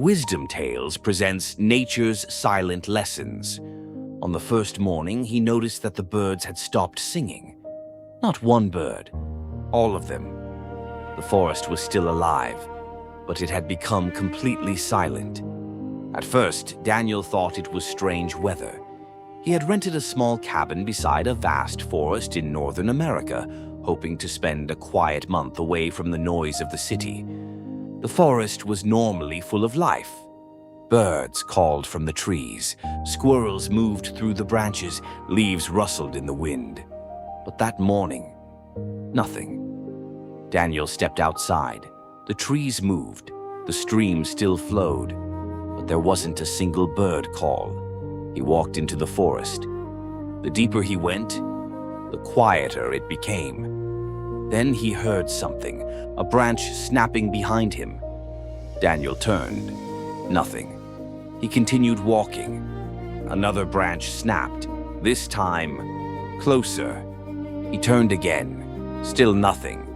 Wisdom Tales presents nature's silent lessons. On the first morning, he noticed that the birds had stopped singing. Not one bird, all of them. The forest was still alive, but it had become completely silent. At first, Daniel thought it was strange weather. He had rented a small cabin beside a vast forest in northern America, hoping to spend a quiet month away from the noise of the city. The forest was normally full of life. Birds called from the trees, squirrels moved through the branches, leaves rustled in the wind. But that morning, nothing. Daniel stepped outside. The trees moved, the stream still flowed, but there wasn't a single bird call. He walked into the forest. The deeper he went, the quieter it became. Then he heard something, a branch snapping behind him. Daniel turned. Nothing. He continued walking. Another branch snapped, this time closer. He turned again. Still nothing.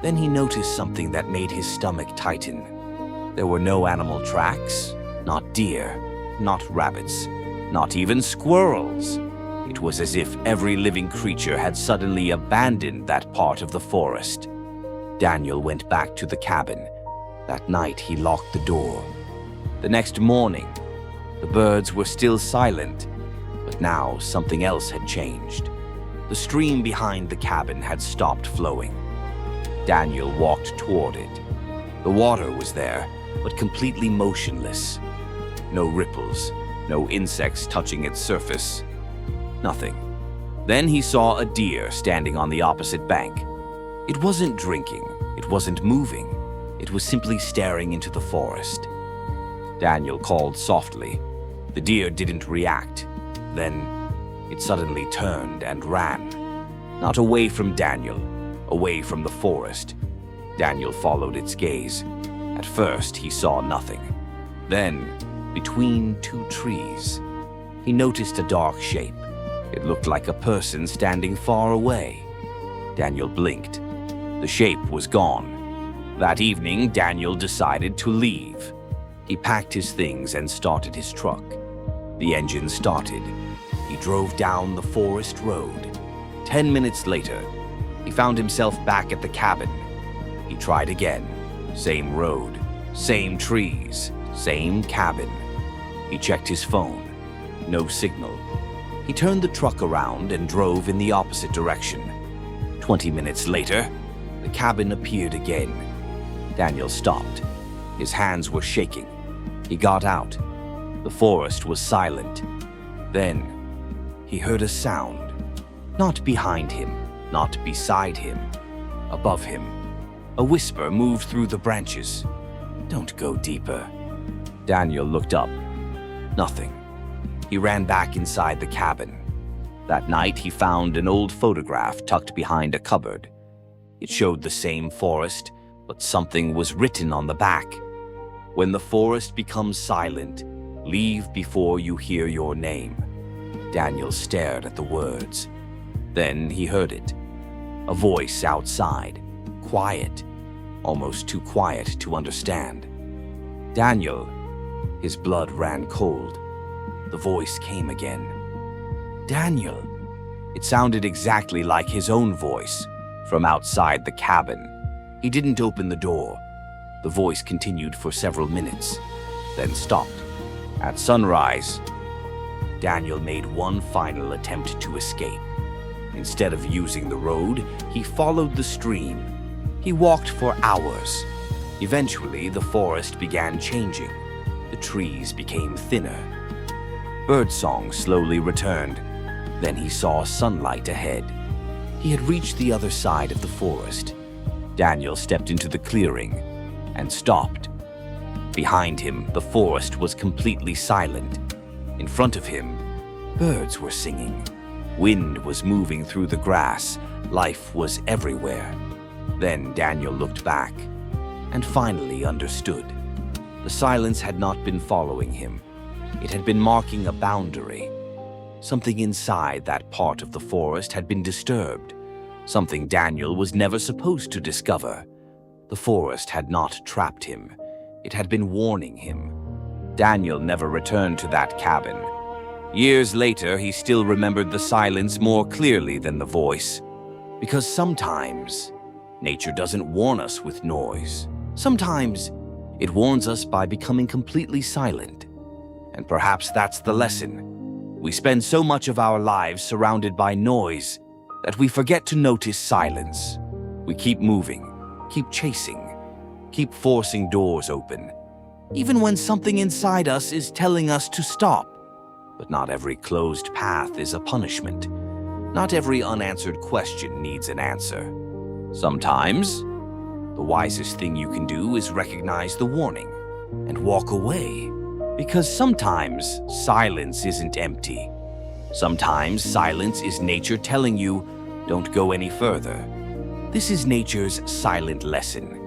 Then he noticed something that made his stomach tighten. There were no animal tracks, not deer, not rabbits, not even squirrels. It was as if every living creature had suddenly abandoned that part of the forest. Daniel went back to the cabin. That night he locked the door. The next morning, the birds were still silent, but now something else had changed. The stream behind the cabin had stopped flowing. Daniel walked toward it. The water was there, but completely motionless. No ripples, no insects touching its surface. Nothing. Then he saw a deer standing on the opposite bank. It wasn't drinking, it wasn't moving, it was simply staring into the forest. Daniel called softly. The deer didn't react. Then it suddenly turned and ran. Not away from Daniel, away from the forest. Daniel followed its gaze. At first he saw nothing. Then, between two trees, he noticed a dark shape. It looked like a person standing far away. Daniel blinked. The shape was gone. That evening, Daniel decided to leave. He packed his things and started his truck. The engine started. He drove down the forest road. 10 minutes later, he found himself back at the cabin. He tried again. Same road, same trees, same cabin. He checked his phone. No signal. He turned the truck around and drove in the opposite direction. 20 minutes later, the cabin appeared again. Daniel stopped. His hands were shaking. He got out. The forest was silent. Then, he heard a sound. Not behind him, not beside him, above him. A whisper moved through the branches. "Don't go deeper." Daniel looked up. Nothing. He ran back inside the cabin. That night, he found an old photograph tucked behind a cupboard. It showed the same forest, but something was written on the back. "When the forest becomes silent, leave before you hear your name." Daniel stared at the words. Then he heard it. A voice outside, quiet, almost too quiet to understand. Daniel, his blood ran cold. The voice came again. Daniel. It sounded exactly like his own voice, from outside the cabin. He didn't open the door. The voice continued for several minutes, then stopped. At sunrise, Daniel made one final attempt to escape. Instead of using the road, he followed the stream. He walked for hours. Eventually, the forest began changing. The trees became thinner. Birdsong slowly returned. Then he saw sunlight ahead. He had reached the other side of the forest. Daniel stepped into the clearing and stopped. Behind him, the forest was completely silent. In front of him, birds were singing. Wind was moving through the grass. Life was everywhere. Then Daniel looked back and finally understood. The silence had not been following him. It had been marking a boundary. Something inside that part of the forest had been disturbed. Something Daniel was never supposed to discover. The forest had not trapped him. It had been warning him. Daniel never returned to that cabin. Years later, he still remembered the silence more clearly than the voice. Because sometimes, nature doesn't warn us with noise. Sometimes, it warns us by becoming completely silent. And perhaps that's the lesson. We spend so much of our lives surrounded by noise that we forget to notice silence. We keep moving, keep chasing, keep forcing doors open, even when something inside us is telling us to stop. But not every closed path is a punishment. Not every unanswered question needs an answer. Sometimes, the wisest thing you can do is recognize the warning and walk away. Because sometimes silence isn't empty. Sometimes silence is nature telling you, don't go any further. This is nature's silent lesson.